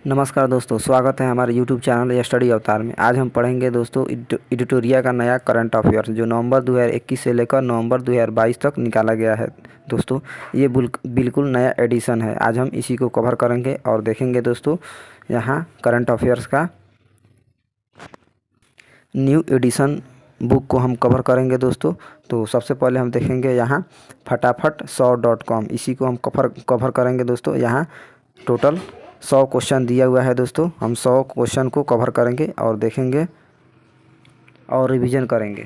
नमस्कार दोस्तों, स्वागत है हमारे YouTube चैनल स्टडी अवतार में। आज हम पढ़ेंगे दोस्तों एडिटोरिया का नया करंट अफेयर्स जो नवंबर 2021 से लेकर नवंबर 2022 तक निकाला गया है। दोस्तों ये बिल्कुल नया एडिशन है। आज हम इसी को कवर करेंगे और देखेंगे दोस्तों यहाँ करंट अफेयर्स का न्यू एडिशन बुक को हम कवर करेंगे दोस्तों। तो सबसे पहले हम देखेंगे यहाँ फटाफट 100.com, इसी को हम कवर करेंगे दोस्तों। यहाँ टोटल 100 क्वेश्चन दिया हुआ है दोस्तों। हम 100 क्वेश्चन को कवर करेंगे और देखेंगे और रिवीजन करेंगे।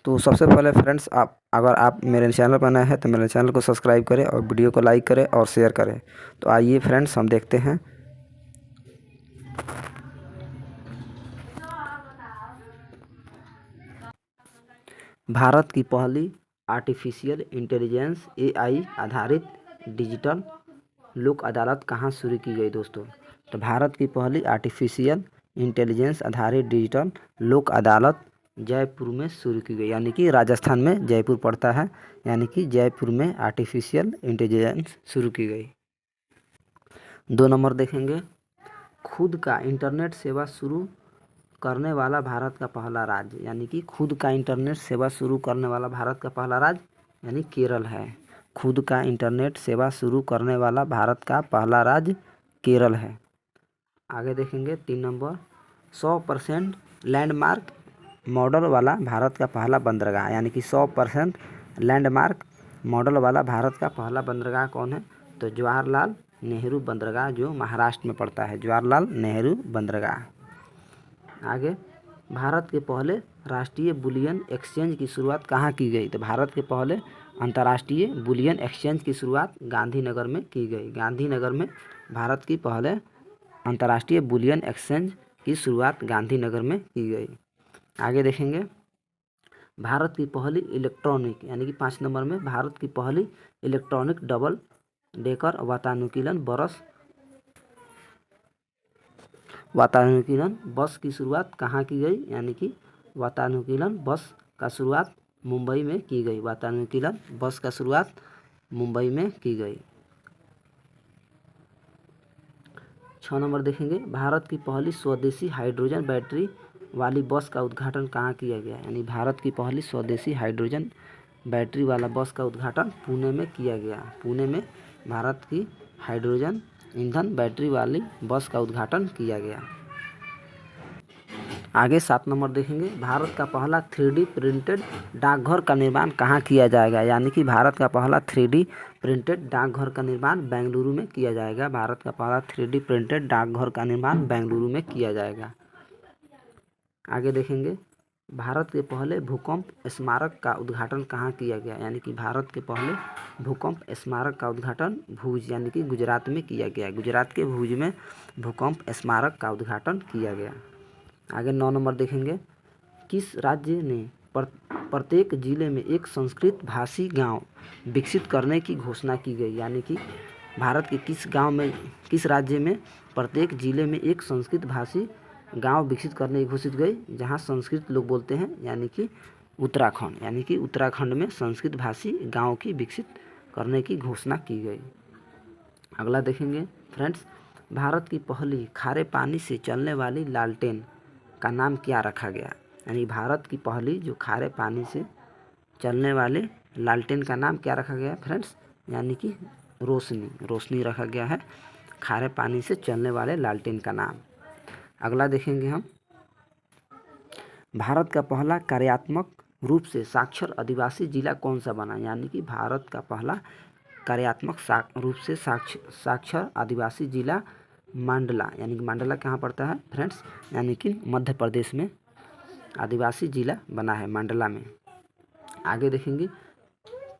तो सबसे पहले फ्रेंड्स, अगर आप मेरे चैनल पर नए हैं तो मेरे चैनल को सब्सक्राइब करें और वीडियो को लाइक करें और शेयर करें। तो आइए फ्रेंड्स, हम देखते हैं। भारत की पहली आर्टिफिशियल इंटेलिजेंस AI आधारित डिजिटल लोक अदालत कहाँ शुरू की गई दोस्तों? तो भारत की पहली आर्टिफिशियल इंटेलिजेंस आधारित डिजिटल लोक अदालत जयपुर में शुरू की गई, यानी कि राजस्थान में जयपुर पड़ता है, यानी कि जयपुर में आर्टिफिशियल इंटेलिजेंस शुरू की गई। 2 नंबर देखेंगे, खुद का इंटरनेट सेवा शुरू करने वाला भारत का पहला राज्य, यानी कि खुद का इंटरनेट सेवा शुरू करने वाला भारत का पहला राज्य यानी केरल है। खुद का इंटरनेट सेवा शुरू करने वाला भारत का पहला राज्य केरल है। आगे देखेंगे 3 नंबर, 100% लैंडमार्क मॉडल वाला भारत का पहला बंदरगाह, यानी कि 100% लैंडमार्क मॉडल वाला भारत का पहला बंदरगाह कौन है? तो जवाहरलाल नेहरू बंदरगाह, जो महाराष्ट्र में पड़ता है, जवाहरलाल नेहरू बंदरगाह। आगे, भारत के पहले राष्ट्रीय बुलियन एक्सचेंज की शुरुआत कहाँ की गई? तो भारत के पहले अंतर्राष्ट्रीय बुलियन एक्सचेंज की शुरुआत गांधीनगर में की गई। गांधीनगर में भारत की पहले अंतर्राष्ट्रीय बुलियन एक्सचेंज की शुरुआत गांधीनगर में की गई। आगे देखेंगे, भारत की पहली इलेक्ट्रॉनिक, यानी कि 5 नंबर में, भारत की पहली इलेक्ट्रॉनिक डबल डेकर वातानुकूलन बस की शुरुआत कहाँ की गई? यानी कि वातानुकूलन बस का शुरुआत मुंबई में की गई। वातानुकूलन बस का शुरुआत मुंबई में की गई। 6 नंबर देखेंगे, भारत की पहली स्वदेशी हाइड्रोजन बैटरी वाली बस का उद्घाटन कहाँ किया गया? यानी भारत की पहली स्वदेशी हाइड्रोजन बैटरी वाला बस का उद्घाटन पुणे में किया गया। पुणे में भारत की हाइड्रोजन ईंधन बैटरी वाली बस का उद्घाटन किया गया। आगे 7 नंबर देखेंगे, भारत का पहला 3D प्रिंटेड डाकघर का निर्माण कहाँ किया जाएगा? यानी कि भारत का पहला 3D प्रिंटेड डाकघर का निर्माण बेंगलुरु में किया जाएगा। भारत का पहला 3D प्रिंटेड डाकघर का निर्माण बेंगलुरु में किया जाएगा। आगे देखेंगे, भारत के पहले भूकंप स्मारक का उद्घाटन कहाँ किया गया? यानी कि भारत के पहले भूकंप स्मारक का उद्घाटन भुज, यानी कि गुजरात में किया गया। गुजरात के भुज में भूकंप स्मारक का उद्घाटन किया गया। आगे 9 नंबर देखेंगे, किस राज्य ने प्रत्येक जिले में एक संस्कृत भाषी गांव विकसित करने की घोषणा की गई? यानी कि भारत के किस राज्य में प्रत्येक जिले में एक संस्कृत भाषी गांव विकसित करने की घोषित गई, जहां संस्कृत लोग बोलते हैं? यानी कि उत्तराखंड, यानी कि उत्तराखंड में संस्कृत भाषी गांव की विकसित करने की घोषणा की गई। अगला देखेंगे फ्रेंड्स, भारत की पहली खारे पानी से चलने वाली लालटेन का नाम क्या रखा गया? यानी भारत की पहली जो खारे पानी से चलने वाले लालटेन का नाम क्या रखा गया फ्रेंड्स? यानी कि रोशनी रखा गया है खारे पानी से चलने वाले लालटेन का नाम। अगला देखेंगे हम, भारत का पहला कार्यात्मक रूप से साक्षर आदिवासी जिला कौन सा बना? यानी कि भारत का पहला कार्यात्मक रूप से साक्षर आदिवासी जिला मंडला, यानी कि मंडला कहाँ पड़ता है फ्रेंड्स? यानी कि मध्य प्रदेश में आदिवासी जिला बना है, मंडला में। आगे देखेंगे,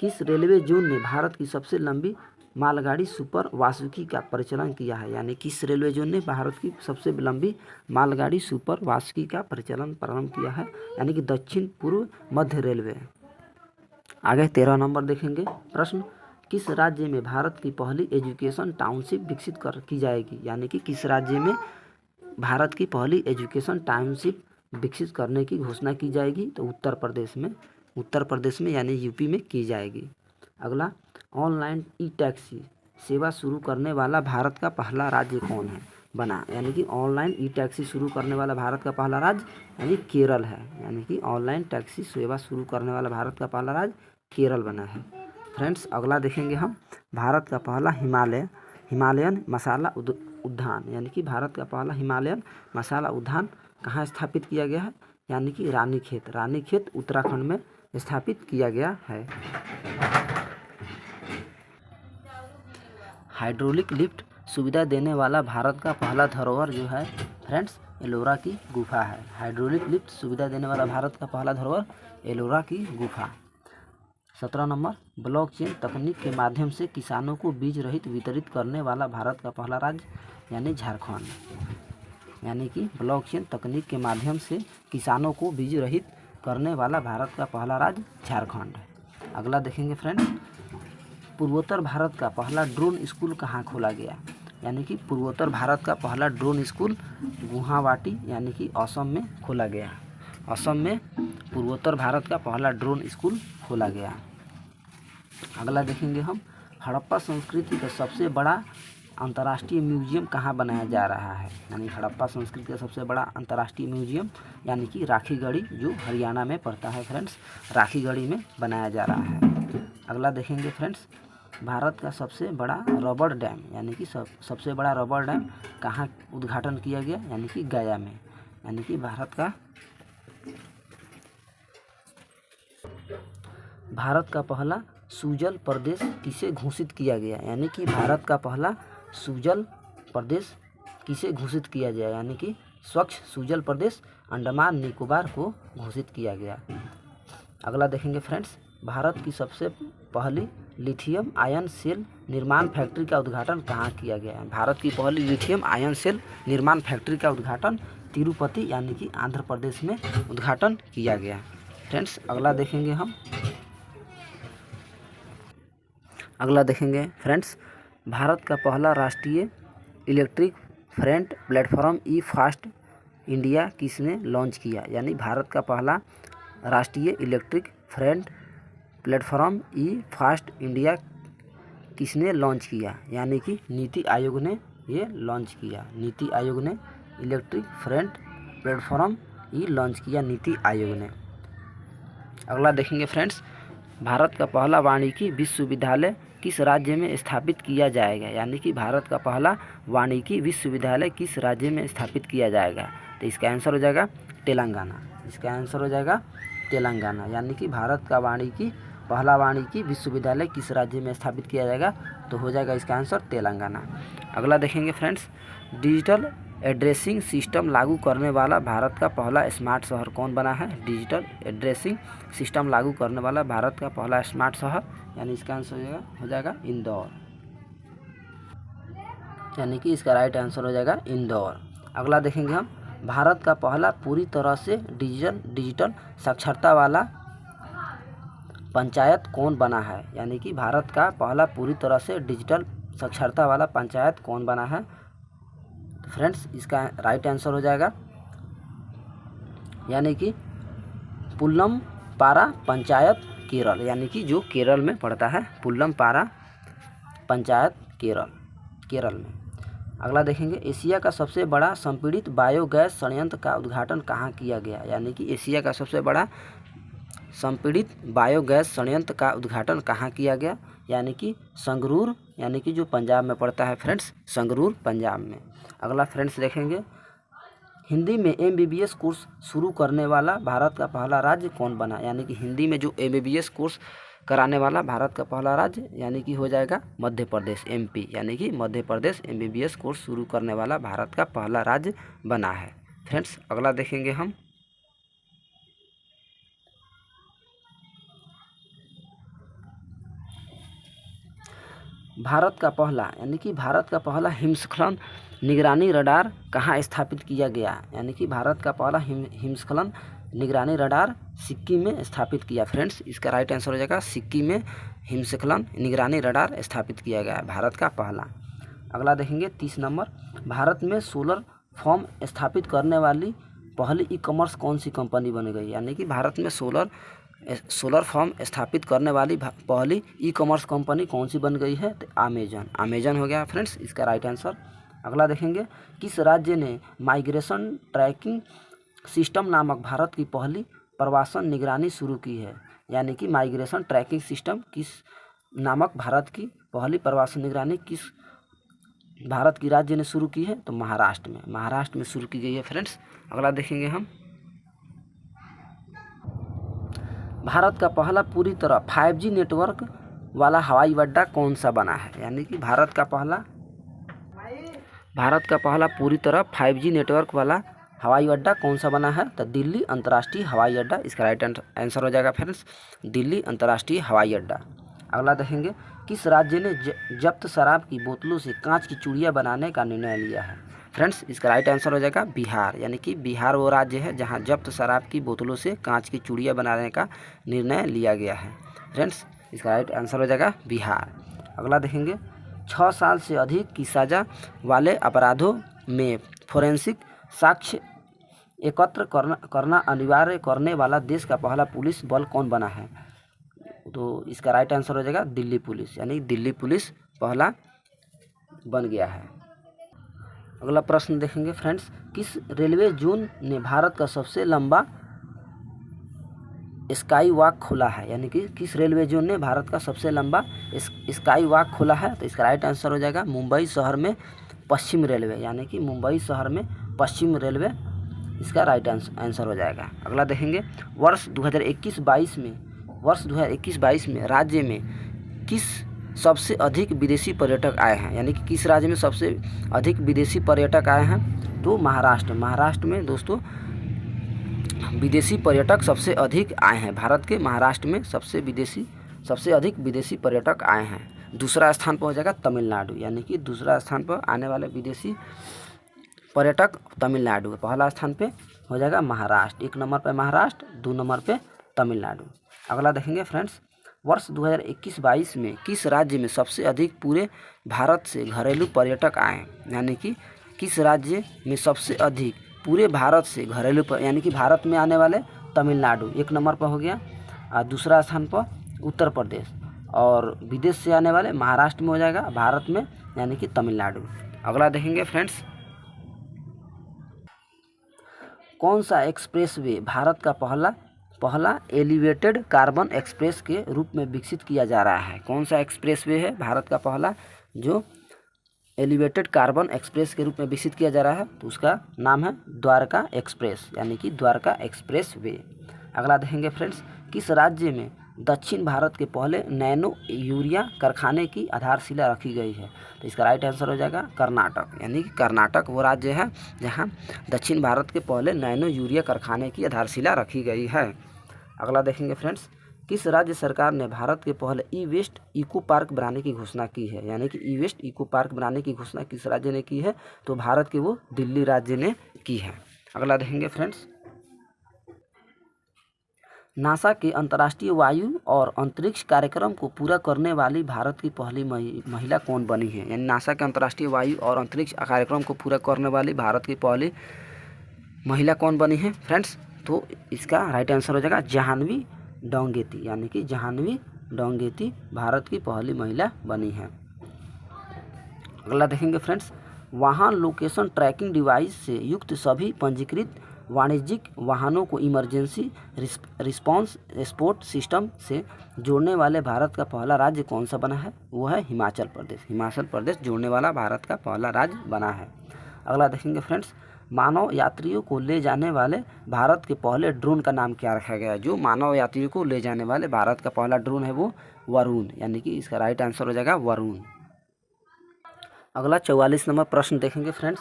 किस रेलवे जोन ने भारत की सबसे लंबी मालगाड़ी सुपर वासुकी का परिचालन किया है? यानी किस रेलवे जोन ने भारत की सबसे लंबी मालगाड़ी सुपर वासुकी का परिचालन प्रारंभ किया है? यानी कि दक्षिण पूर्व मध्य रेलवे। आगे 13 नंबर देखेंगे प्रश्न, किस राज्य में भारत की पहली एजुकेशन टाउनशिप विकसित की जाएगी? यानी कि किस राज्य में भारत की पहली एजुकेशन टाउनशिप विकसित करने की घोषणा की जाएगी? तो उत्तर प्रदेश में यानी यूपी में की जाएगी। अगला, ऑनलाइन ई टैक्सी सेवा शुरू करने वाला भारत का पहला राज्य कौन है? बना, यानी कि ऑनलाइन ई टैक्सी शुरू करने वाला भारत का पहला राज्य यानी केरल है, यानी कि ऑनलाइन टैक्सी सेवा शुरू करने वाला भारत का पहला राज्य केरल बना है। फ्रेंड्स अगला देखेंगे हम भारत का पहला हिमालयन मसाला उद्यान, यानी कि भारत का पहला हिमालयन मसाला उद्यान कहाँ स्थापित किया गया है, यानी कि रानीखेत उत्तराखंड में स्थापित किया गया है। हाइड्रोलिक लिफ्ट सुविधा देने वाला भारत का पहला धरोहर जो है फ्रेंड्स एलोरा की गुफा है। हाइड्रोलिक लिफ्ट सुविधा देने वाला भारत का पहला धरोहर एलोरा की गुफा। 17 नंबर ब्लॉकचेन तकनीक के माध्यम से किसानों को बीज रहित वितरित करने वाला भारत का पहला राज्य यानी झारखंड, यानी कि ब्लॉकचेन तकनीक के माध्यम से किसानों को बीज रहित करने वाला भारत का पहला राज्य झारखंड है। अगला देखेंगे फ्रेंड्स पूर्वोत्तर भारत का पहला ड्रोन स्कूल कहाँ खोला गया, यानी कि पूर्वोत्तर भारत का पहला ड्रोन स्कूल गुवाहाटी यानी कि असम में खोला गया। असम में पूर्वोत्तर भारत का पहला ड्रोन स्कूल खोला गया। अगला देखेंगे हम हड़प्पा संस्कृति का सबसे बड़ा अंतर्राष्ट्रीय म्यूजियम कहाँ बनाया जा रहा है, यानी हड़प्पा संस्कृति का सबसे बड़ा अंतर्राष्ट्रीय म्यूजियम यानी कि राखीगढ़ी जो हरियाणा में पड़ता है फ्रेंड्स, राखीगढ़ी में बनाया जा रहा है। अगला देखेंगे फ्रेंड्स भारत का सबसे बड़ा रबर डैम, यानी कि सबसे बड़ा रबर डैम कहाँ उद्घाटन किया गया, यानी कि गया में, यानी कि भारत का पहला सुजल प्रदेश किसे घोषित किया गया, यानी कि भारत का पहला सुजल प्रदेश किसे घोषित किया गया, यानी कि स्वच्छ सुजल प्रदेश अंडमान निकोबार को घोषित किया गया। अगला देखेंगे फ्रेंड्स भारत की सबसे पहली लिथियम आयन सेल निर्माण फैक्ट्री का उद्घाटन कहाँ किया गया है। भारत की पहली लिथियम आयन सेल निर्माण फैक्ट्री का उद्घाटन तिरुपति यानी कि आंध्र प्रदेश में उद्घाटन किया गया। फ्रेंड्स अगला देखेंगे फ्रेंड्स भारत का पहला राष्ट्रीय इलेक्ट्रिक फ्रेट प्लेटफॉर्म ई फास्ट इंडिया किसने लॉन्च किया, यानी भारत का पहला राष्ट्रीय इलेक्ट्रिक फ्रेट प्लेटफॉर्म ई फास्ट इंडिया किसने लॉन्च किया, यानी कि नीति आयोग ने ये लॉन्च किया। नीति आयोग ने इलेक्ट्रिक फ्रेट प्लेटफॉर्म ई लॉन्च किया नीति आयोग ने। अगला देखेंगे फ्रेंड्स भारत का पहला वानिकी विश्वविद्यालय किस राज्य में स्थापित किया जाएगा, यानी कि भारत का पहला वानिकी विश्वविद्यालय किस राज्य में स्थापित किया जाएगा, तो इसका आंसर हो जाएगा तेलंगाना। इसका आंसर हो जाएगा तेलंगाना, यानी कि भारत का पहला वानिकी विश्वविद्यालय किस राज्य में स्थापित किया जाएगा, तो हो जाएगा इसका आंसर तेलंगाना। अगला देखेंगे फ्रेंड्स डिजिटल एड्रेसिंग सिस्टम लागू करने वाला भारत का पहला स्मार्ट शहर कौन बना है। डिजिटल एड्रेसिंग सिस्टम लागू करने वाला भारत का पहला स्मार्ट शहर, यानी इसका आंसर हो जाएगा इंदौर, यानी कि इसका राइट आंसर हो जाएगा इंदौर। अगला देखेंगे हम भारत का पहला पूरी तरह से डिजिटल साक्षरता वाला पंचायत कौन बना है, यानी कि भारत का पहला पूरी तरह से डिजिटल साक्षरता वाला पंचायत कौन बना है। तो फ्रेंड्स इसका राइट आंसर हो जाएगा यानी कि पुल्लमपारा पंचायत केरल, यानी कि जो केरल में पड़ता है पुल्लमपारा पंचायत केरल में। अगला देखेंगे एशिया का सबसे बड़ा संपीड़ित बायोगैस संयंत्र का उद्घाटन कहाँ किया गया, यानी कि एशिया का सबसे बड़ा संपीड़ित बायोगैस संयंत्र का उद्घाटन कहाँ किया गया, यानी कि संगरूर, यानी कि जो पंजाब में पड़ता है फ्रेंड्स, संगरूर पंजाब में। अगला फ्रेंड्स देखेंगे हिंदी में MBBS कोर्स शुरू करने वाला भारत का पहला राज्य कौन बना, यानी कि हिंदी में जो MBBS कोर्स कराने वाला भारत का पहला राज्य यानी कि हो जाएगा मध्य प्रदेश MP, यानी कि मध्य प्रदेश MBBS कोर्स शुरू करने वाला भारत का पहला राज्य बना है। फ्रेंड्स अगला देखेंगे हम भारत का पहला, यानी कि भारत का पहला हिमस्खलन निगरानी रडार कहाँ स्थापित किया गया, यानी कि भारत का पहला हिमस्खलन निगरानी रडार सिक्किम में स्थापित किया। फ्रेंड्स इसका राइट आंसर हो जाएगा सिक्किम में हिमस्खलन निगरानी रडार स्थापित किया गया है भारत का पहला। अगला देखेंगे 30 नंबर भारत में सोलर फॉर्म स्थापित करने वाली पहली ई-कॉमर्स कौन सी कंपनी बन गई, यानी कि भारत में सोलर फॉर्म स्थापित करने वाली पहली ई-कॉमर्स कंपनी कौन सी बन गई है, तो अमेजन हो गया फ्रेंड्स इसका राइट आंसर अगला देखेंगे, किस राज्य ने माइग्रेशन ट्रैकिंग सिस्टम नामक भारत की पहली प्रवासन निगरानी शुरू की है? यानी कि माइग्रेशन ट्रैकिंग सिस्टम किस नामक भारत की पहली प्रवासन निगरानी किस भारत की राज्य ने शुरू की है? तो महाराष्ट्र में शुरू की गई है फ्रेंड्स। अगला देखेंगे हम, भारत का पहला पूरी तरह 5G नेटवर्क वाला हवाई अड्डा कौन सा बना है? यानी कि भारत का पहला पूरी तरह 5G नेटवर्क वाला हवाई अड्डा कौन सा बना है? तो दिल्ली अंतर्राष्ट्रीय हवाई अड्डा इसका राइट आंसर हो जाएगा फ्रेंड्स, दिल्ली अंतर्राष्ट्रीय हवाई अड्डा। अगला देखेंगे, किस राज्य ने जब्त शराब की बोतलों से कांच की चूड़ियाँ बनाने का निर्णय लिया है? फ्रेंड्स इसका राइट आंसर हो जाएगा बिहार। यानी कि बिहार वो राज्य है जहां जब्त शराब की बोतलों से कांच की चूड़ियाँ बनाने का निर्णय लिया गया है। फ्रेंड्स इसका राइट आंसर हो जाएगा बिहार। अगला देखेंगे, 6 साल से अधिक की सज़ा वाले अपराधों में फोरेंसिक साक्ष्य एकत्र करना अनिवार्य करने वाला देश का पहला पुलिस बल कौन बना है? तो इसका राइट आंसर हो जाएगा दिल्ली पुलिस। यानी दिल्ली पुलिस पहला बन गया है। अगला प्रश्न देखेंगे फ्रेंड्स, किस रेलवे जोन ने भारत का सबसे लंबा स्काई वॉक खोला है? यानी कि किस रेलवे जोन ने भारत का सबसे लंबा स्काई वॉक खोला है? तो इसका राइट आंसर हो जाएगा मुंबई शहर में पश्चिम रेलवे। यानी कि मुंबई शहर में पश्चिम रेलवे इसका राइट आंसर हो जाएगा। अगला देखेंगे, वर्ष 2021-22 में राज्य में किस सबसे अधिक विदेशी पर्यटक आए हैं? यानी कि किस राज्य में सबसे अधिक विदेशी पर्यटक आए हैं? तो महाराष्ट्र में दोस्तों विदेशी पर्यटक सबसे अधिक आए हैं। भारत के महाराष्ट्र में सबसे अधिक विदेशी पर्यटक आए हैं। दूसरा स्थान पर हो जाएगा तमिलनाडु। यानी कि दूसरा स्थान पर आने वाले विदेशी पर्यटक तमिलनाडु है। पहला स्थान पे हो जाएगा महाराष्ट्र, 1 नंबर पे महाराष्ट्र, 2 नंबर पे तमिलनाडु। अगला देखेंगे फ्रेंड्स, वर्ष 2021-22 में किस राज्य में सबसे अधिक पूरे भारत से घरेलू पर्यटक आए? यानी कि किस राज्य में सबसे अधिक पूरे भारत से घरेलू यानी कि भारत में आने वाले तमिलनाडु 1 नंबर पर हो गया, और दूसरा स्थान पर उत्तर प्रदेश, और विदेश से आने वाले महाराष्ट्र में हो जाएगा भारत में यानी कि तमिलनाडु। अगला देखेंगे फ्रेंड्स, कौन सा एक्सप्रेसवे भारत का पहला एलिवेटेड कार्बन एक्सप्रेस के रूप में विकसित किया जा रहा है? कौन सा एक्सप्रेसवे है भारत का पहला जो एलिवेटेड कार्बन एक्सप्रेस के रूप में विकसित किया जा रहा है? तो उसका नाम है द्वारका एक्सप्रेस। यानी कि द्वारका एक्सप्रेस वे। अगला देखेंगे फ्रेंड्स, किस राज्य में दक्षिण भारत के पहले नैनो यूरिया कारखाने की आधारशिला रखी गई है? तो इसका राइट आंसर हो जाएगा कर्नाटक। यानी कि कर्नाटक वो राज्य है जहां दक्षिण भारत के पहले नैनो यूरिया कारखाने की आधारशिला रखी गई है। अगला देखेंगे फ्रेंड्स, किस राज्य सरकार ने भारत के पहले ई वेस्ट इको पार्क बनाने की घोषणा की है? यानी कि ई वेस्ट इको पार्क बनाने की घोषणा किस राज्य ने की है? तो भारत के वो दिल्ली राज्य ने की है। अगला देखेंगे फ्रेंड्स, नासा के अंतर्राष्ट्रीय वायु और अंतरिक्ष कार्यक्रम को पूरा करने वाली भारत की पहली महिला कौन बनी है? यानी नासा के अंतर्राष्ट्रीय वायु और अंतरिक्ष कार्यक्रम को पूरा करने वाली भारत की पहली महिला कौन बनी है फ्रेंड्स? तो इसका राइट आंसर हो जाएगा जाह्नवी डोंगेती। यानी कि जाह्नवी डोंगेती भारत की पहली महिला बनी है। अगला देखेंगे फ्रेंड्स, वाहन लोकेशन ट्रैकिंग डिवाइस से युक्त सभी पंजीकृत वाणिज्यिक वाहनों को इमरजेंसी रिस्पांस सपोर्ट सिस्टम से जोड़ने वाले भारत का पहला राज्य कौन सा बना है? वो है हिमाचल प्रदेश। हिमाचल प्रदेश जोड़ने वाला भारत का पहला राज्य बना है। अगला देखेंगे फ्रेंड्स, मानव यात्रियों को ले जाने वाले भारत के पहले ड्रोन का नाम क्या रखा गया है? जो मानव यात्रियों को ले जाने वाले भारत का पहला ड्रोन है वो वरुण। यानी कि इसका राइट आंसर हो जाएगा वरुण। अगला 44 नंबर प्रश्न देखेंगे फ्रेंड्स,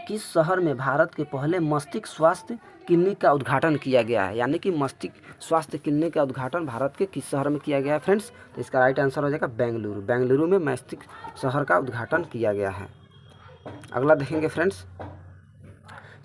किस शहर में भारत के पहले मस्तिष्क स्वास्थ्य क्लिनिक का उद्घाटन किया गया है? यानी कि मस्तिष्क स्वास्थ्य क्लिनिक का उद्घाटन भारत के किस शहर में किया गया है फ्रेंड्स? तो इसका राइट आंसर हो जाएगा बेंगलुरु। बेंगलुरु में मस्तिष्क शहर का उद्घाटन किया गया है। अगला देखेंगे फ्रेंड्स,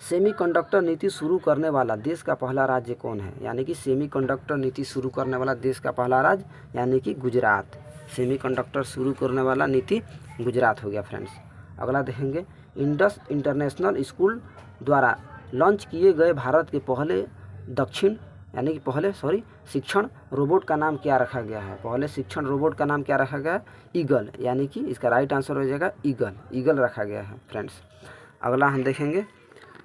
सेमीकंडक्टर नीति शुरू करने वाला देश का पहला राज्य कौन है? यानी कि सेमीकंडक्टर नीति शुरू करने वाला देश का पहला राज्य यानी कि गुजरात। सेमीकंडक्टर शुरू करने वाला नीति गुजरात हो गया फ्रेंड्स। अगला देखेंगे, इंडस इंटरनेशनल स्कूल द्वारा लॉन्च किए गए भारत के पहले दक्षिण यानी कि पहले शिक्षण रोबोट का नाम क्या रखा गया है? पहले शिक्षण रोबोट का नाम क्या रखा गया है? ईगल, यानी कि इसका राइट आंसर हो जाएगा ईगल रखा गया है फ्रेंड्स। अगला हम देखेंगे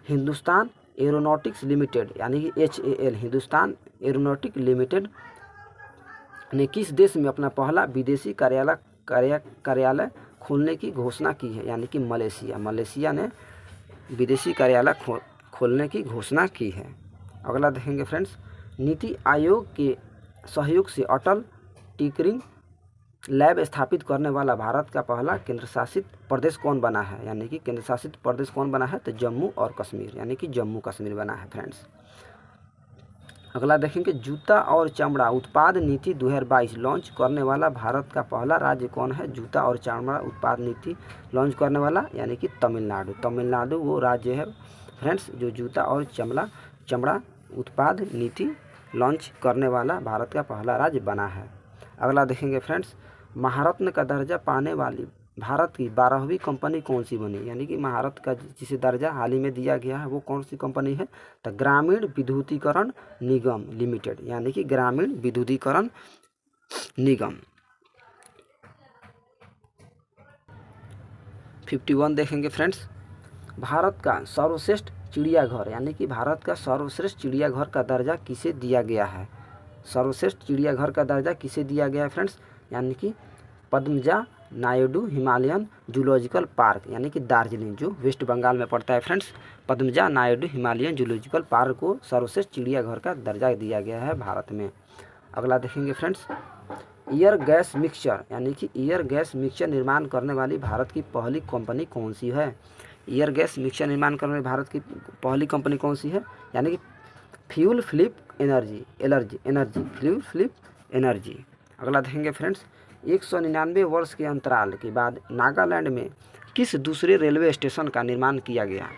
हिंदुस्तान एरोनॉटिक्स लिमिटेड यानी कि HAL, हिंदुस्तान एरोनॉटिक लिमिटेड ने किस देश में अपना पहला विदेशी कार्यालय खोलने की घोषणा की है? यानी कि मलेशिया ने विदेशी कार्यालय खोलने की घोषणा की है। अगला देखेंगे फ्रेंड्स नीति आयोग के सहयोग से अटल टिंकरिंग लैब स्थापित करने वाला भारत का पहला केंद्र शासित प्रदेश कौन बना है? यानी कि केंद्र शासित प्रदेश कौन बना है? तो जम्मू और कश्मीर, यानी कि जम्मू कश्मीर बना है फ्रेंड्स। अगला देखेंगे जूता और चमड़ा उत्पाद नीति 2022 लॉन्च करने वाला भारत का पहला राज्य कौन है? जूता और चमड़ा उत्पाद नीति लॉन्च करने वाला यानी कि तमिलनाडु वो राज्य है फ्रेंड्स जो जूता और चमड़ा उत्पाद नीति लॉन्च करने वाला भारत का पहला राज्य बना है। अगला देखेंगे फ्रेंड्स महारत्न का दर्जा पाने वाली भारत की 12वीं कंपनी कौन सी बनी? यानी कि महारत्न का जिसे दर्जा हाल ही में दिया गया है वो कौन सी कंपनी है? तो ग्रामीण विद्युतीकरण निगम लिमिटेड, यानी कि ग्रामीण विद्युतीकरण निगम। 51 देखेंगे फ्रेंड्स भारत का सर्वश्रेष्ठ चिड़ियाघर यानी कि भारत का सर्वश्रेष्ठ चिड़ियाघर का दर्जा किसे दिया गया है? सर्वश्रेष्ठ चिड़ियाघर का दर्जा किसे दिया गया है फ्रेंड्स? यानी कि Padmaja Naidu Himalayan zoological park, यानी कि दार्जिलिंग जो वेस्ट बंगाल में पड़ता है friends, Padmaja Naidu Himalayan zoological park को सर्वश्रेष्ठ चिड़ियाघर का दर्जा दिया गया है भारत में। अगला देखेंगे फ्रेंड्स एयर गैस मिक्सचर यानी कि एयर गैस मिक्सचर निर्माण करने वाली भारत की पहली कंपनी कौन सी है? एयर गैस मिक्सचर निर्माण करने वाली भारत की पहली कंपनी कौन सी है? यानी कि फ्यूल फ्लिप एनर्जी। अगला देखेंगे फ्रेंड्स 199 वर्ष के अंतराल के बाद नागालैंड में किस दूसरे रेलवे स्टेशन का निर्माण किया गया?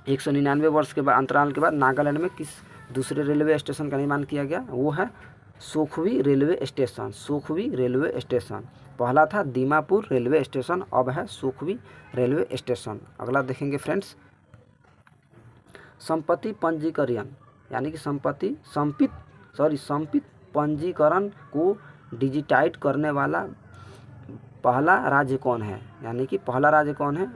199 वर्ष के अंतराल के बाद नागालैंड में किस दूसरे रेलवे स्टेशन का निर्माण किया गया? वो है सुखवी रेलवे स्टेशन। पहला था दीमापुर रेलवे स्टेशन, अब है सुखवी रेलवे स्टेशन। अगला देखेंगे फ्रेंड्स संपत्ति पंजीकरण यानी कि संपित पंजीकरण को डिजिटाइज करने वाला पहला राज्य कौन है? यानी कि पहला राज्य कौन है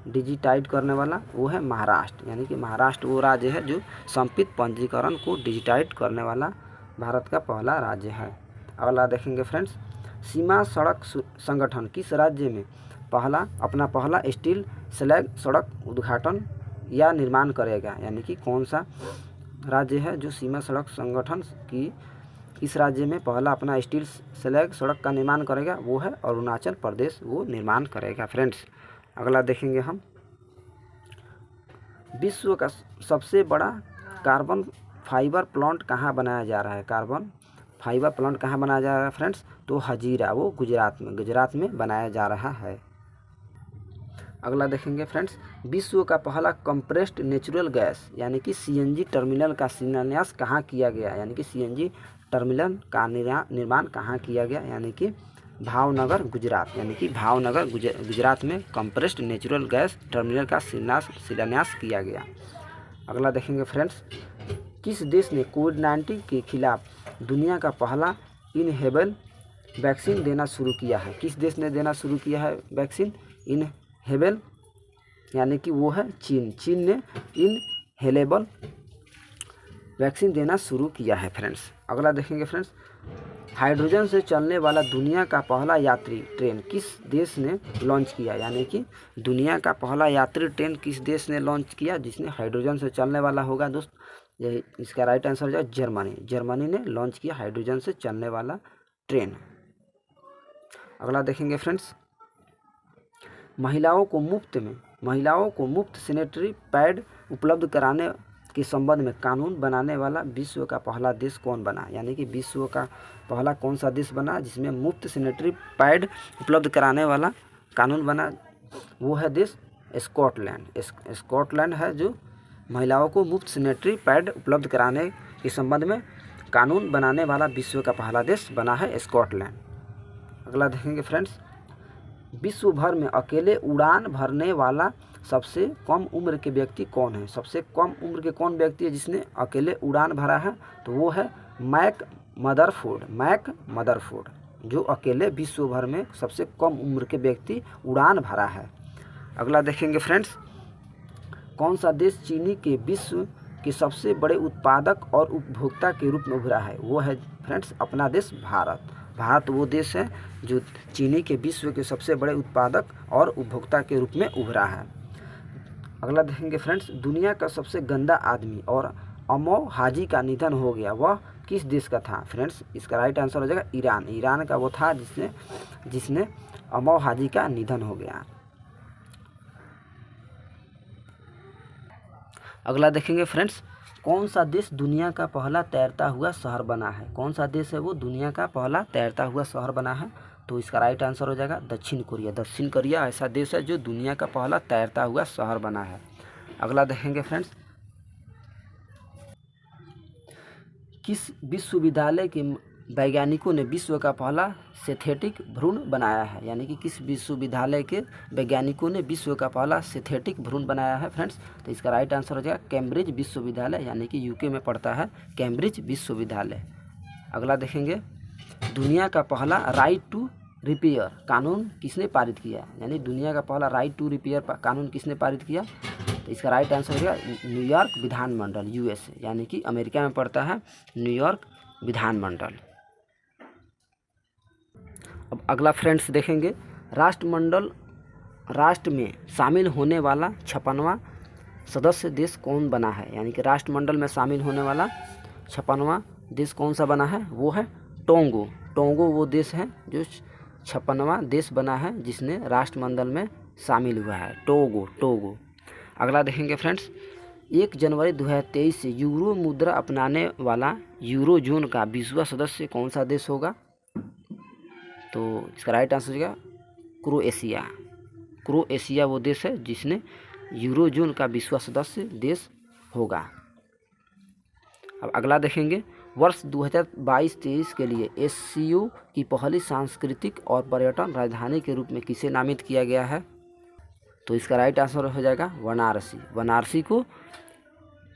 डिजिटाइज करने वाला? वो है महाराष्ट्र, यानी कि महाराष्ट्र वो राज्य है जो संपित पंजीकरण को डिजिटाइज करने वाला भारत का पहला राज्य है। अगला देखेंगे फ्रेंड्स सीमा सड़क संगठन किस राज्य में अपना पहला स्टील स्लैग सड़क उद्घाटन या निर्माण करेगा? यानी कि कौन सा राज्य है जो सीमा सड़क संगठन की इस राज्य में पहला अपना स्टील स्लैग सड़क का निर्माण करेगा? वो है अरुणाचल प्रदेश वो निर्माण करेगा फ्रेंड्स। अगला देखेंगे हम विश्व का सबसे बड़ा कार्बन फाइबर प्लांट कहाँ बनाया जा रहा है? कार्बन फाइबर प्लांट कहाँ बनाया जा रहा है फ्रेंड्स? तो हजीरा वो गुजरात में बनाया जा रहा है। अगला देखेंगे फ्रेंड्स विश्व का पहला कंप्रेस्ड नेचुरल गैस यानी कि CNG टर्मिनल का शिलान्यास कहाँ किया गया? यानी कि CNG टर्मिनल का निर्माण कहाँ किया गया? यानी कि भावनगर गुजरात, यानी कि भावनगर गुजरात में कंप्रेस्ड नेचुरल गैस टर्मिनल का शिलान्यास किया गया। अगला देखेंगे फ्रेंड्स किस देश ने कोविड-19 के खिलाफ दुनिया का पहला इनहेबल वैक्सीन देना शुरू किया है? किस देश ने देना शुरू किया है वैक्सीन इनहेबल? यानी कि वो है चीन ने इनहेलेबल वैक्सीन देना शुरू किया है फ्रेंड्स। अगला देखेंगे फ्रेंड्स हाइड्रोजन से चलने वाला दुनिया का पहला यात्री ट्रेन किस देश ने लॉन्च किया? यानी कि दुनिया का पहला यात्री ट्रेन किस देश ने लॉन्च किया जिसने हाइड्रोजन से चलने वाला होगा दोस्त? यही इसका राइट आंसर हो जाए जर्मनी ने लॉन्च किया हाइड्रोजन से चलने वाला ट्रेन। अगला देखेंगे फ्रेंड्स महिलाओं को मुफ्त सैनिटरी पैड उपलब्ध कराने के संबंध में कानून बनाने वाला विश्व का पहला देश कौन बना? यानी कि विश्व का पहला कौन सा देश बना जिसमें मुफ्त सैनिटरी पैड उपलब्ध कराने वाला कानून बना? वो है देश स्कॉटलैंड है जो महिलाओं को मुफ्त सैनिटरी पैड उपलब्ध कराने के संबंध में कानून बनाने वाला विश्व का पहला देश बना है स्कॉटलैंड। अगला देखेंगे फ्रेंड्स विश्व भर में अकेले उड़ान भरने वाला सबसे कम उम्र के व्यक्ति कौन है? सबसे कम उम्र के कौन व्यक्ति है जिसने अकेले उड़ान भरा है? तो वो है मैक मदरफोर्ड, जो अकेले विश्व भर में सबसे कम उम्र के व्यक्ति उड़ान भरा है। अगला देखेंगे फ्रेंड्स, कौन सा देश चीनी के विश्व के सबसे बड़े उत्पादक और उपभोक्ता के रूप में उभरा है? वो है फ्रेंड्स अपना देश भारत। भारत वो देश है जो चीनी के विश्व के सबसे बड़े उत्पादक और उपभोक्ता के रूप में उभरा है। अगला देखेंगे फ्रेंड्स, दुनिया का सबसे गंदा आदमी और अमौ हाजी का निधन हो गया, वह किस देश का था? फ्रेंड्स इसका राइट आंसर हो जाएगा ईरान। ईरान का वो था जिसने अमौ हाजी का निधन हो गया। अगला देखेंगे फ्रेंड्स, कौन सा देश दुनिया का पहला तैरता हुआ शहर बना है? कौन सा देश है वो दुनिया का पहला तैरता हुआ शहर बना है? तो इसका राइट आंसर हो जाएगा दक्षिण कोरिया। दक्षिण कोरिया ऐसा देश है जो दुनिया का पहला तैरता हुआ शहर बना है। अगला देखेंगे फ्रेंड्स, किस विश्वविद्यालय के वैज्ञानिकों ने विश्व का पहला सिंथेटिक भ्रूण बनाया है? यानी कि किस विश्वविद्यालय के वैज्ञानिकों ने विश्व का पहला सिंथेटिक भ्रूण बनाया है फ्रेंड्स? तो इसका राइट आंसर हो जाएगा कैम्ब्रिज विश्वविद्यालय, यानी कि यूके में पड़ता है कैम्ब्रिज विश्वविद्यालय। अगला देखेंगे, दुनिया का पहला राइट टू रिपेयर कानून किसने पारित किया? यानी दुनिया का पहला राइट टू रिपेयर कानून किसने पारित किया? तो इसका राइट आंसर हो जाएगा न्यूयॉर्क विधानमंडल, यूएसए, यानी कि अमेरिका में पड़ता है न्यूयॉर्क विधानमंडल। अब अगला फ्रेंड्स देखेंगे, राष्ट्र में शामिल होने वाला 56वां सदस्य देश कौन बना है? यानी कि राष्ट्रमंडल में शामिल होने वाला 56वां देश कौन सा बना है? वो है टोंगो। टोंगो वो देश है जो 56वां देश बना है जिसने राष्ट्रमंडल में शामिल हुआ है, टोगो। अगला देखेंगे फ्रेंड्स, 1 जनवरी 2023 से यूरो मुद्रा अपनाने वाला यूरो जोन का 20वां सदस्य कौन सा देश होगा? तो इसका राइट आंसर होगा क्रोएशिया वो देश है जिसने यूरो जोन का 20वां सदस्य देश होगा। अब अगला देखेंगे, वर्ष 2022-23 के लिए एससीओ की पहली सांस्कृतिक और पर्यटन राजधानी के रूप में किसे नामित किया गया है? तो इसका राइट आंसर हो जाएगा वाराणसी को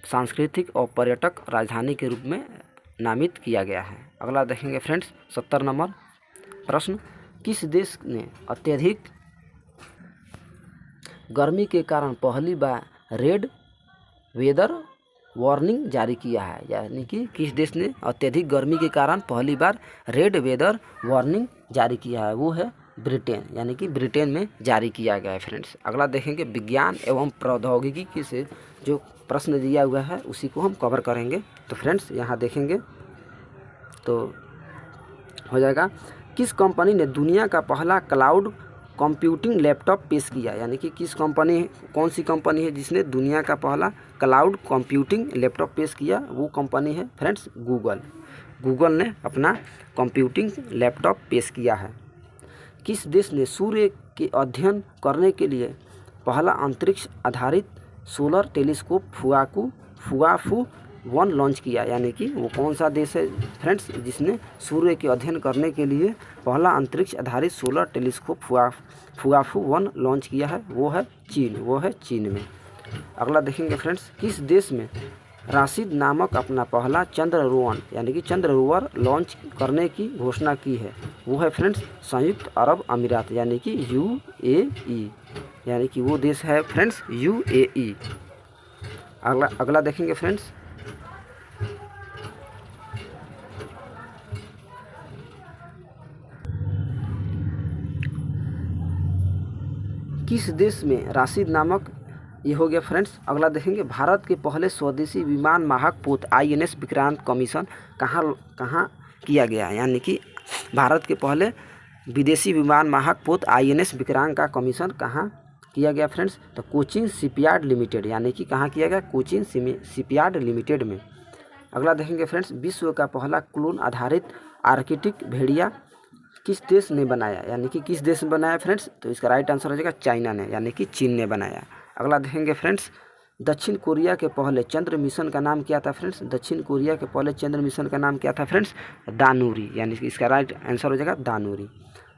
सांस्कृतिक और पर्यटक राजधानी के रूप में नामित किया गया है। अगला देखेंगे फ्रेंड्स, 70 नंबर प्रश्न, किस देश ने अत्यधिक गर्मी के कारण पहली बार रेड वेदर वार्निंग जारी किया है? यानी कि किस देश ने अत्यधिक गर्मी के कारण पहली बार रेड वेदर वार्निंग जारी किया है? वो है ब्रिटेन, यानी कि ब्रिटेन में जारी किया गया है फ्रेंड्स। अगला देखेंगे, विज्ञान एवं प्रौद्योगिकी से जो प्रश्न दिया हुआ है उसी को हम कवर करेंगे। तो फ्रेंड्स यहाँ देखेंगे तो हो जाएगा, किस कंपनी ने दुनिया का पहला क्लाउड कंप्यूटिंग लैपटॉप पेश किया? यानी कि कौन सी कंपनी है जिसने दुनिया का पहला क्लाउड कंप्यूटिंग लैपटॉप पेश किया? वो कंपनी है फ्रेंड्स गूगल ने अपना कंप्यूटिंग लैपटॉप पेश किया है। किस देश ने सूर्य के अध्ययन करने के लिए पहला अंतरिक्ष आधारित सोलर टेलीस्कोप फुआफू 1 लॉन्च किया? यानी कि वो कौन सा देश है फ्रेंड्स जिसने सूर्य के अध्ययन करने के लिए पहला अंतरिक्ष आधारित सोलर टेलीस्कोप फुआफू 1 लॉन्च किया है? वो है चीन में। अगला देखेंगे फ्रेंड्स, किस देश में राशिद नामक अपना पहला चंद्ररोवर यानी कि चंद्र रोवर लॉन्च करने की घोषणा की है? वो है फ्रेंड्स संयुक्त अरब अमीरात, यानी कि यूएई, यानी कि वो देश है फ्रेंड्स यूएई। अगला देखेंगे फ्रेंड्स, किस देश में राशिद नामक, ये हो गया फ्रेंड्स। अगला देखेंगे, भारत के पहले स्वदेशी विमान वाहक पोत INS विक्रांत कमीशन कहाँ किया गया? यानी कि भारत के पहले विदेशी विमान वाहक पोत INS विक्रांत का कमीशन कहाँ किया गया फ्रेंड्स? तो कोचीन शिपयार्ड लिमिटेड, यानी कि कहाँ किया गया? कोचीन शिपयार्ड लिमिटेड में। अगला देखेंगे फ्रेंड्स, विश्व का पहला क्लोन आधारित आर्कटिक भेड़िया किस देश ने बनाया? यानी कि किस देश ने बनाया फ्रेंड्स? तो इसका राइट आंसर हो जाएगा चाइना ने, यानी कि चीन ने बनाया। अगला देखेंगे फ्रेंड्स, दक्षिण कोरिया के पहले चंद्र मिशन का नाम क्या था फ्रेंड्स? दक्षिण कोरिया के पहले चंद्र मिशन का नाम क्या था फ्रेंड्स? दानूरी, यानी कि इसका राइट आंसर हो जाएगा दानूरी।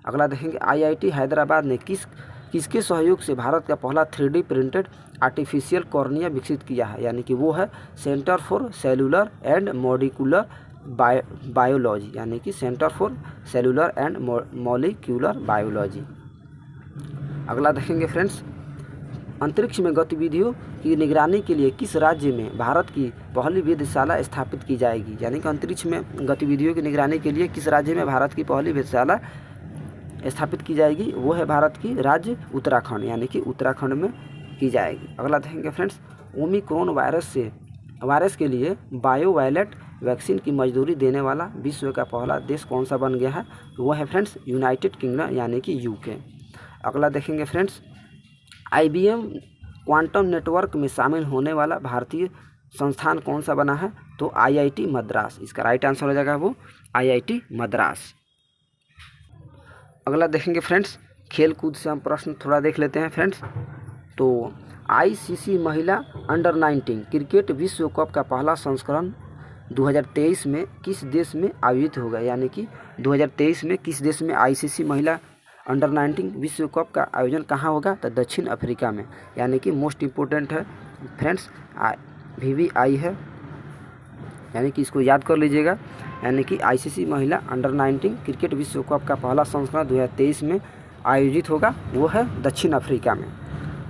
अगला देखेंगे IIT हैदराबाद ने किसके सहयोग से भारत का पहला 3D प्रिंटेड आर्टिफिशियल कॉर्निया विकसित किया है, यानी कि वो है centre for cellular and molecular biology, यानी कि centre for cellular and molecular biology. अगला देखेंगे फ्रेंड्स, अंतरिक्ष में गतिविधियों की निगरानी के लिए किस राज्य में भारत की पहली वेधशाला स्थापित की जाएगी, यानी कि अंतरिक्ष में गतिविधियों की निगरानी के लिए किस राज्य में भारत की पहली वेधशाला स्थापित की जाएगी, वो है भारत की राज्य उत्तराखंड, यानी कि उत्तराखंड में की जाएगी। अगला देखेंगे फ्रेंड्स, ओमिक्रॉन वायरस के लिए बायोवायलेट वैक्सीन की मंजूरी देने वाला विश्व का पहला देश कौन सा बन गया है, वो है फ्रेंड्स यूनाइटेड किंगडम, यानी कि UK। अगला देखेंगे फ्रेंड्स, IBM क्वांटम नेटवर्क में शामिल होने वाला भारतीय संस्थान कौन सा बना है, तो IIT मद्रास, इसका राइट आंसर हो जाएगा वो IIT मद्रास। अगला देखेंगे फ्रेंड्स, खेल कूद से हम प्रश्न थोड़ा देख लेते हैं फ्रेंड्स। तो ICC महिला अंडर-19 क्रिकेट विश्व कप का पहला संस्करण 2023 में किस देश में आयोजित होगा, यानी कि 2023 में किस देश में ICC महिला अंडर-19 विश्व कप का आयोजन कहाँ होगा, तो दक्षिण अफ्रीका में, यानी कि मोस्ट इम्पोर्टेंट है फ्रेंड्स VVI है, यानी कि इसको याद कर लीजिएगा, यानी कि ICC महिला अंडर-19 क्रिकेट विश्व कप का पहला संस्करण 2023 में आयोजित होगा, वो है दक्षिण अफ्रीका में।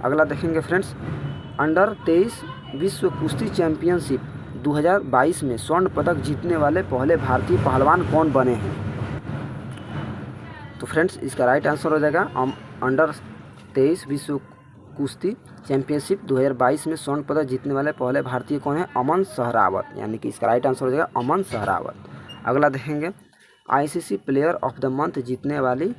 अगला देखेंगे फ्रेंड्स, अंडर-23 विश्व कुश्ती चैंपियनशिप 2022 में स्वर्ण पदक जीतने वाले पहले भारतीय पहलवान कौन बने हैं, तो फ्रेंड्स इसका राइट आंसर हो जाएगा अंडर-23 विश्व कुश्ती चैंपियनशिप 2022 में स्वर्ण पदक जीतने वाले पहले भारतीय कौन है, अमन सहरावत, यानी कि इसका राइट आंसर हो जाएगा अमन सहरावत। अगला देखेंगे, ICC player of the month जीतने वाली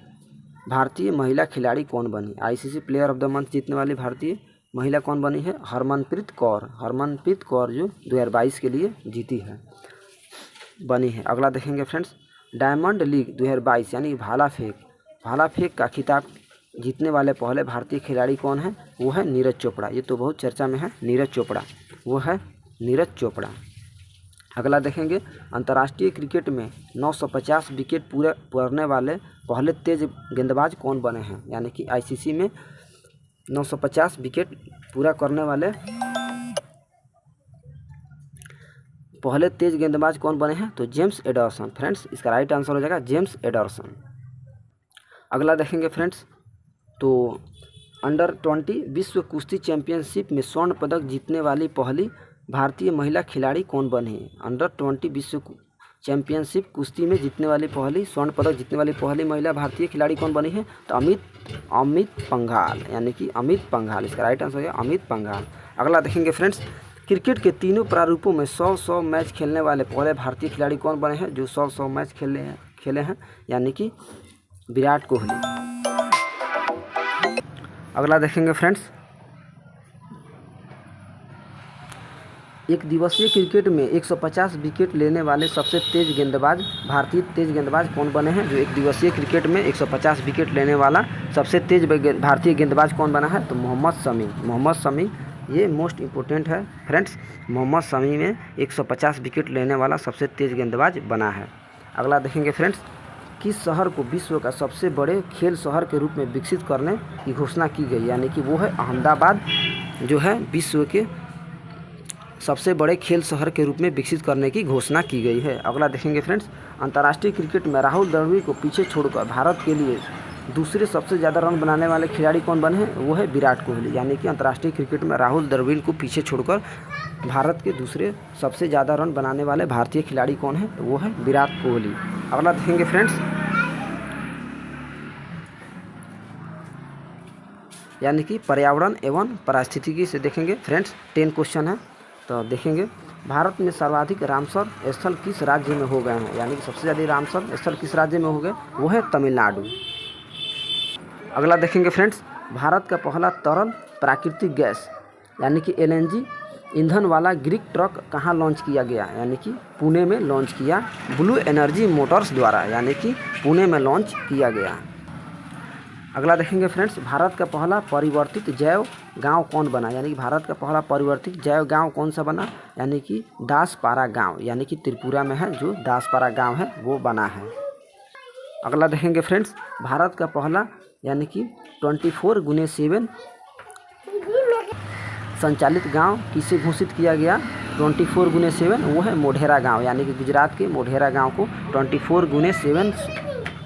भारतीय महिला खिलाड़ी कौन बनी, ICC player of the month जीतने वाली भारतीय महिला कौन बनी है, हरमनप्रीत कौर जो 2022 के लिए जीती है, बनी है। अगला देखेंगे फ्रेंड्स, डायमंड लीग 2022 यानी भाला फेंक का खिताब जीतने वाले पहले भारतीय खिलाड़ी कौन है, वो है नीरज चोपड़ा, ये तो बहुत चर्चा में है नीरज चोपड़ा, वो है नीरज चोपड़ा। अगला देखेंगे, अंतर्राष्ट्रीय क्रिकेट में 950 विकेट पूरे करने वाले पहले तेज गेंदबाज कौन बने हैं, यानी कि ICC में 950 विकेट पूरा करने वाले पहले तेज गेंदबाज कौन बने हैं, तो जेम्स एडरसन, फ्रेंड्स इसका राइट आंसर हो जाएगा जेम्स एडरसन। अगला देखेंगे फ्रेंड्स, तो अंडर-20 विश्व कुश्ती चैंपियनशिप में स्वर्ण पदक जीतने वाली पहली भारतीय महिला खिलाड़ी कौन बनी है, अंडर-20 विश्व चैंपियनशिप कुश्ती में जीतने वाली पहली स्वर्ण पदक जीतने वाली पहली महिला भारतीय खिलाड़ी कौन बनी है, तो अमित पंघाल, यानी कि अमित पंघाल, इसका राइट आंसर है अमित पंघाल। अगला देखेंगे फ्रेंड्स, क्रिकेट के तीनों प्रारूपों में 100 मैच खेलने वाले पहले भारतीय खिलाड़ी कौन बने हैं, जो 100 मैच खेले हैं, यानी कि विराट कोहली। अगला देखेंगे फ्रेंड्स, एक दिवसीय क्रिकेट में 150 विकेट लेने वाले सबसे भारतीय तेज गेंदबाज कौन बने हैं, जो एक दिवसीय क्रिकेट में 150 विकेट लेने वाला सबसे तेज भारतीय गेंदबाज कौन बना है, तो मोहम्मद शमी, ये मोस्ट इम्पोर्टेंट है फ्रेंड्स, मोहम्मद शमी में 150 विकेट लेने वाला सबसे तेज गेंदबाज बना है। अगला देखेंगे फ्रेंड्स, किस शहर को विश्व का सबसे बड़े खेल शहर के रूप में विकसित करने की घोषणा की गई, यानी कि वो है अहमदाबाद, जो है विश्व के सबसे बड़े खेल शहर के रूप में विकसित करने की घोषणा की गई है। अगला देखेंगे फ्रेंड्स, अंतर्राष्ट्रीय क्रिकेट में राहुल द्रविड़ को पीछे छोड़कर भारत के लिए दूसरे सबसे ज़्यादा रन बनाने वाले खिलाड़ी कौन बने हैं, वो है विराट कोहली, यानी कि अंतर्राष्ट्रीय क्रिकेट में राहुल द्रविड़ को पीछे छोड़कर भारत के दूसरे सबसे ज़्यादा रन बनाने वाले भारतीय खिलाड़ी कौन है, तो वो है विराट कोहली। अगला देखेंगे फ्रेंड्स, यानी कि पर्यावरण एवं पारिस्थितिकी से देखेंगे फ्रेंड्स, 10 क्वेश्चन है, तो देखेंगे भारत में सर्वाधिक रामसर स्थल किस राज्य में हो गए हैं, यानी कि सबसे ज़्यादा रामसर स्थल किस राज्य में हो गए, वो है तमिलनाडु। अगला देखेंगे फ्रेंड्स, भारत का पहला तरल प्राकृतिक गैस यानी कि LNG ईंधन वाला ग्रीक ट्रक कहाँ लॉन्च किया गया, यानी कि पुणे में लॉन्च किया, ब्लू एनर्जी मोटर्स द्वारा, यानी कि पुणे में लॉन्च किया गया। अगला देखेंगे फ्रेंड्स, भारत का पहला परिवर्तित जैव गांव कौन बना, यानी कि भारत का पहला परिवर्तित जैव गांव कौन सा बना, यानी कि दासपारा गांव, यानी कि त्रिपुरा में है जो दासपारा गांव है वो बना है। अगला देखेंगे फ्रेंड्स, भारत का पहला यानी कि 24x7 संचालित गांव किसे घोषित किया गया? 24x7 वो है मोढेरा गांव, यानी कि गुजरात के मोढेरा गांव को 24x7